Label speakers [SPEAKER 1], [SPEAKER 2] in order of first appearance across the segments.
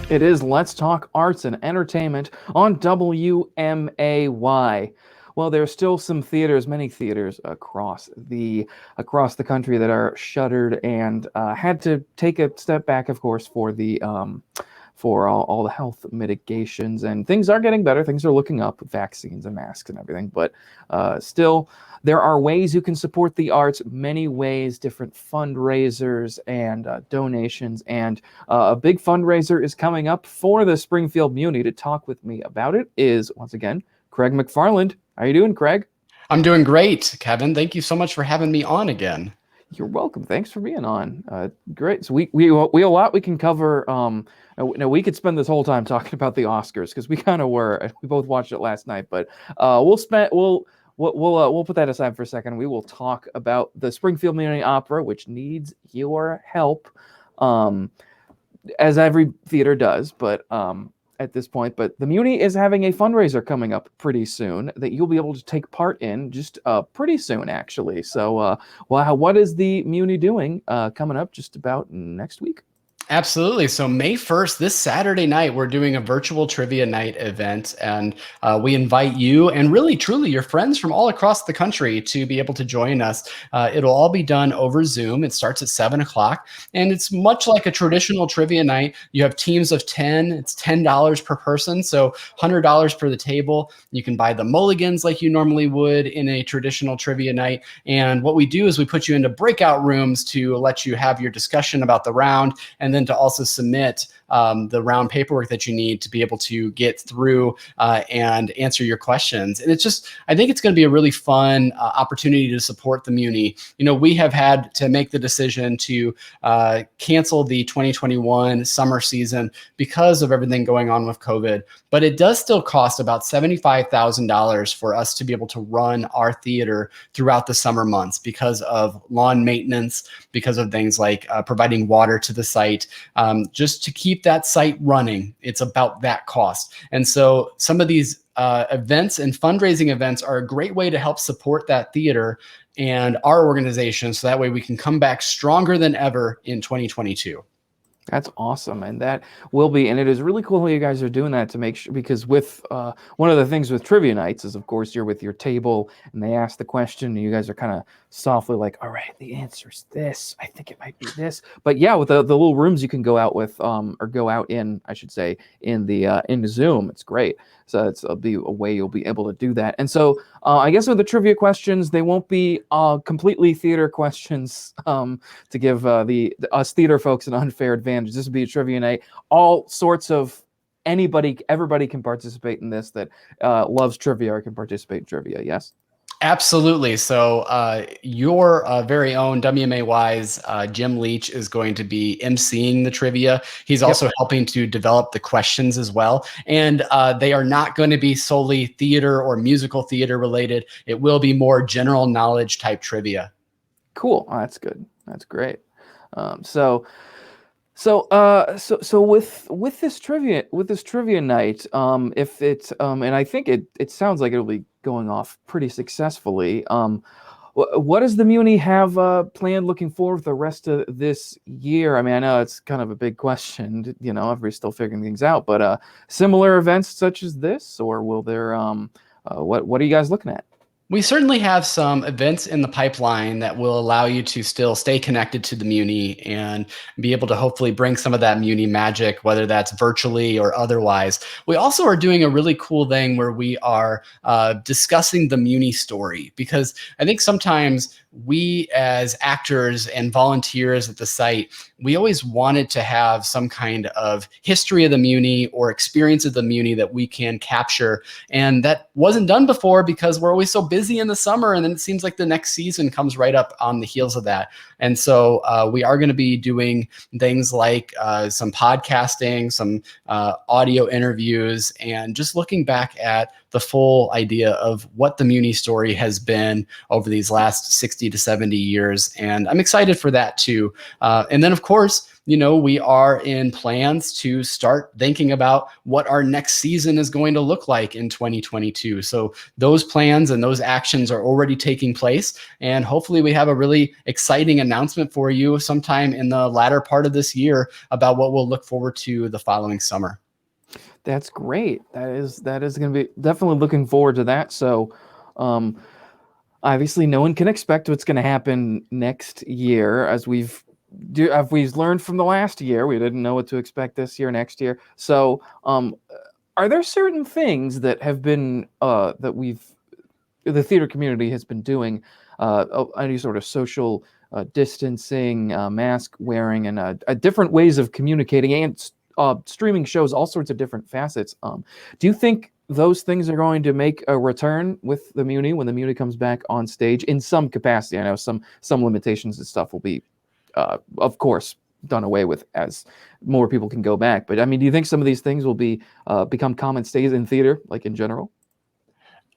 [SPEAKER 1] It is Let's Talk Arts and Entertainment on WMAY. Well, there's still some theaters, many theaters across the country that are shuttered and had to take a step back, of course, for the for all the health mitigations, and things are getting better. Things are looking up with vaccines and masks and everything, but still, there are ways you can support the arts, many ways, different fundraisers and donations, and a big fundraiser is coming up for the Springfield Muni. To talk with me about it is, once again, Craig McFarland. How you doing, Craig?
[SPEAKER 2] I'm doing great, Kevin. Thank you so much for having me on again.
[SPEAKER 1] You're welcome. Thanks for being on. Great. So we have a lot we can cover. Now we could spend this whole time talking about the Oscars because we kind of were. We both watched it last night, but we'll put that aside for a second. We will talk about the Springfield Muni Opera, which needs your help, as every theater does. But at this point, but the Muni is having a fundraiser coming up pretty soon that you'll be able to take part in just pretty soon, actually. So, what is the Muni doing coming up just about next week?
[SPEAKER 2] Absolutely. So May 1st, this Saturday night, we're doing a virtual trivia night event, and we invite you and really, truly your friends from all across the country to be able to join us. It'll all be done over Zoom. It starts at 7 o'clock, and it's much like a traditional trivia night. You have teams of 10. It's $10 per person, so $100 per the table. You can buy the mulligans like you normally would in a traditional trivia night. And what we do is we put you into breakout rooms to let you have your discussion about the round, and then to also submit the round paperwork that you need to be able to get through and answer your questions. And I think it's going to be a really fun opportunity to support the Muni. You know, we have had to make the decision to cancel the 2021 summer season because of everything going on with COVID, but it does still cost about $75,000 for us to be able to run our theater throughout the summer months because of lawn maintenance, because of things like providing water to the site, just to keep that site running. It's about that cost. And so some of these events and fundraising events are a great way to help support that theater and our organization, so that way we can come back stronger than ever in 2022.
[SPEAKER 1] That's awesome, and that will be, and it is really cool how you guys are doing that to make sure, because with one of the things with trivia nights is, of course, you're with your table and they ask the question and you guys are kind of softly like, all right, the answer's this, I think it might be this. But yeah, with the little rooms you can go out with, or go out in, I should say, in Zoom, it's great. So it'll be a way you'll be able to do that. And so I guess with the trivia questions, they won't be completely theater questions to give us theater folks an unfair advantage. This will be a trivia night. All sorts of everybody can participate in this that loves trivia or can participate in trivia. Yes?
[SPEAKER 2] Absolutely. So your very own WMAY's Jim Leach is going to be emceeing the trivia. He's also helping to develop the questions as well. And they are not going to be solely theater or musical theater related. It will be more general knowledge type trivia.
[SPEAKER 1] Cool. Oh, that's good. That's great. So with this trivia night, if it's and I think it sounds like it'll be going off pretty successfully. What does the Muni have planned looking forward for the rest of this year? I mean, I know it's kind of a big question. You know, everybody's still figuring things out. But similar events such as this, or will there? What are you guys looking at?
[SPEAKER 2] We certainly have some events in the pipeline that will allow you to still stay connected to the Muni and be able to hopefully bring some of that Muni magic, whether that's virtually or otherwise. We also are doing a really cool thing where we are discussing the Muni story, because I think sometimes we as actors and volunteers at the site, we always wanted to have some kind of history of the Muni or experience of the Muni that we can capture. And that wasn't done before because we're always so busy in the summer. And then it seems like the next season comes right up on the heels of that. And so we are going to be doing things like some podcasting, some audio interviews, and just looking back at the full idea of what the Muni story has been over these last 60 to 70 years. And I'm excited for that too. And then, of course, we are in plans to start thinking about what our next season is going to look like in 2022. So those plans and those actions are already taking place. And hopefully we have a really exciting announcement for you sometime in the latter part of this year about what we'll look forward to the following summer.
[SPEAKER 1] That's great. That is going to be definitely looking forward to that. So, obviously, no one can expect what's going to happen next year, as we've learned from the last year. We didn't know what to expect this year, next year. So, are there certain things that have been the theater community has been doing, any sort of social distancing, mask wearing, and different ways of communicating and streaming shows, all sorts of different facets. Do you think those things are going to make a return with the Muni when the Muni comes back on stage in some capacity? I know some limitations and stuff will be, of course, done away with as more people can go back. But I mean, do you think some of these things will be become common stays in theater, like in general?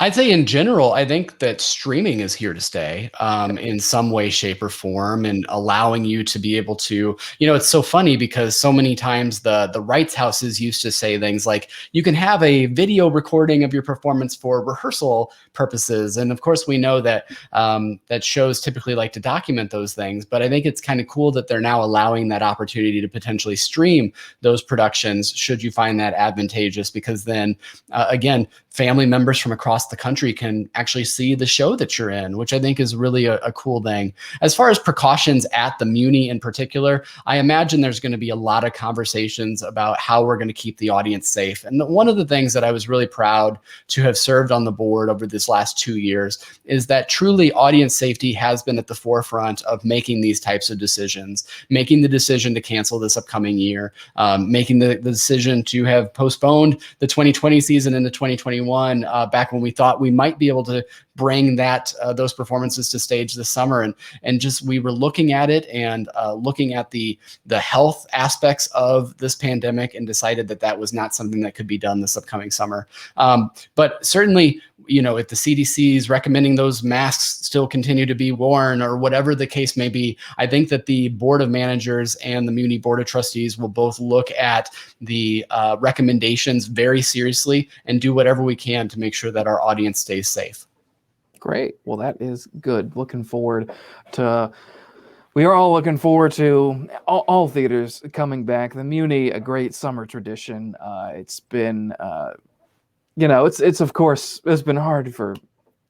[SPEAKER 2] I'd say in general, I think that streaming is here to stay in some way, shape, or form, and allowing you to be able to, it's so funny because so many times the rights houses used to say things like, you can have a video recording of your performance for rehearsal purposes. And of course, we know that that shows typically like to document those things. But I think it's kind of cool that they're now allowing that opportunity to potentially stream those productions, should you find that advantageous, because then again, family members from across the country can actually see the show that you're in, which I think is really a cool thing. As far as precautions at the Muni in particular, I imagine there's going to be a lot of conversations about how we're going to keep the audience safe. And one of the things that I was really proud to have served on the board over this last 2 years is that truly audience safety has been at the forefront of making these types of decisions, making the decision to cancel this upcoming year, making the decision to have postponed the 2020 season into 2021, back when we thought we might be able to bring those performances to stage this summer, and just we were looking at it and looking at the health aspects of this pandemic and decided that was not something that could be done this upcoming summer. But certainly, if the CDC is recommending those masks still continue to be worn or whatever the case may be, I think that the Board of Managers and the Muni Board of Trustees will both look at the recommendations very seriously and do whatever we can to make sure that our audience stays safe.
[SPEAKER 1] Great. Well, that is good. We are all looking forward to all theaters coming back. The Muni, a great summer tradition. It's been, it's of course, it's been hard for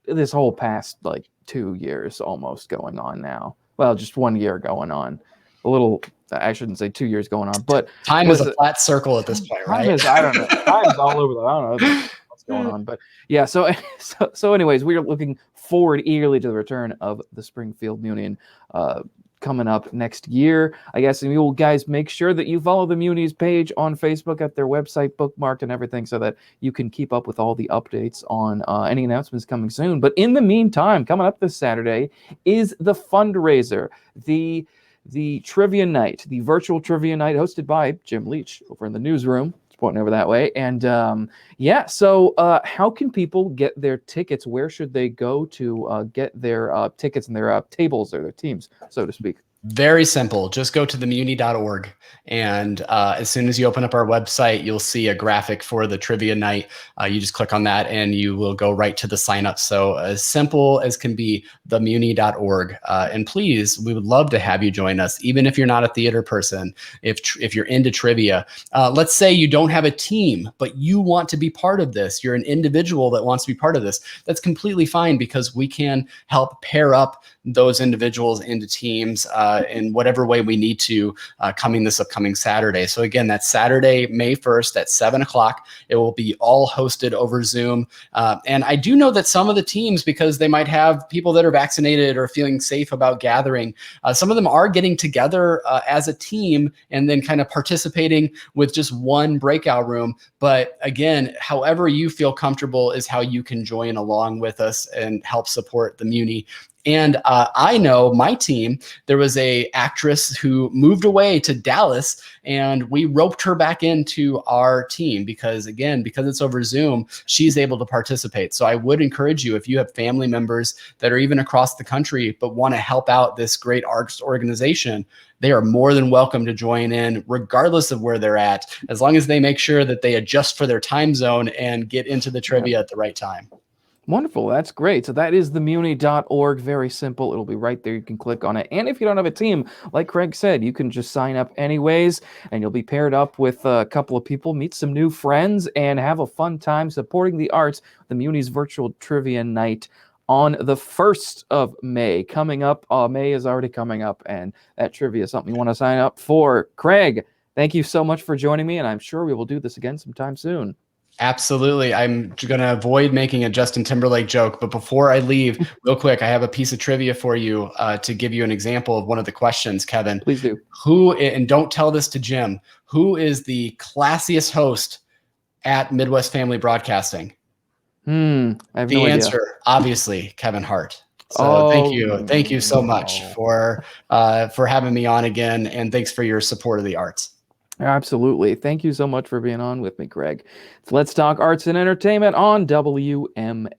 [SPEAKER 1] this whole past 2 years almost going on now. Well, just 1 year going on. I shouldn't say 2 years going on, but
[SPEAKER 2] time is a flat circle at this point, right?
[SPEAKER 1] I don't know. Time is all over. I don't know what's going on, but yeah. So anyways, we are looking forward eagerly to the return of the Springfield Muni coming up next year, I guess. And you will guys make sure that you follow the Muni's page on Facebook, at their website, bookmarked and everything, so that you can keep up with all the updates on any announcements coming soon. But in the meantime, coming up this Saturday is the Fundraiser, the trivia night, the virtual trivia night hosted by Jim Leach over in the newsroom. It's pointing over that way. And so how can people get their tickets? Where should they go to get their tickets and their tables or their teams, so to speak?
[SPEAKER 2] Very simple. Just go to themuni.org. And as soon as you open up our website, you'll see a graphic for the trivia night. You just click on that and you will go right to the sign up. So as simple as can be, themuni.org. And please, we would love to have you join us, even if you're not a theater person, if you're into trivia. Let's say you don't have a team, but you want to be part of this. You're an individual that wants to be part of this. That's completely fine, because we can help pair up those individuals into teams in whatever way we need to coming this upcoming Saturday. So again, that's Saturday, May 1st at 7:00. It will be all hosted over Zoom. And I do know that some of the teams, because they might have people that are vaccinated or feeling safe about gathering, some of them are getting together as a team and then kind of participating with just one breakout room. But again, however you feel comfortable is how you can join along with us and help support the Muni And I know my team, there was a actress who moved away to Dallas, and we roped her back into our team because, again, because it's over Zoom, she's able to participate. So I would encourage you, if you have family members that are even across the country but want to help out this great arts organization, they are more than welcome to join in, regardless of where they're at, as long as they make sure that they adjust for their time zone and get into the trivia at the right time.
[SPEAKER 1] Wonderful. That's great. So that is themuni.org. Very simple. It'll be right there. You can click on it. And if you don't have a team, like Craig said, you can just sign up anyways, and you'll be paired up with a couple of people, meet some new friends, and have a fun time supporting the arts. The Muni's virtual trivia night on the 1st of May. Coming up, May is already coming up, and that trivia is something you want to sign up for. Craig, thank you so much for joining me, and I'm sure we will do this again sometime soon.
[SPEAKER 2] Absolutely. I'm going to avoid making a Justin Timberlake joke, but before I leave, real quick, I have a piece of trivia for you to give you an example of one of the questions, Kevin.
[SPEAKER 1] Please do.
[SPEAKER 2] And don't tell this to Jim, who is the classiest host at Midwest Family Broadcasting?
[SPEAKER 1] I have no
[SPEAKER 2] The
[SPEAKER 1] idea.
[SPEAKER 2] answer, obviously, Kevin Hart. So thank you so much
[SPEAKER 1] no.
[SPEAKER 2] for having me on again, and thanks for your support of the arts.
[SPEAKER 1] Absolutely. Thank you so much for being on with me, Craig. So let's talk arts and entertainment on WMAY.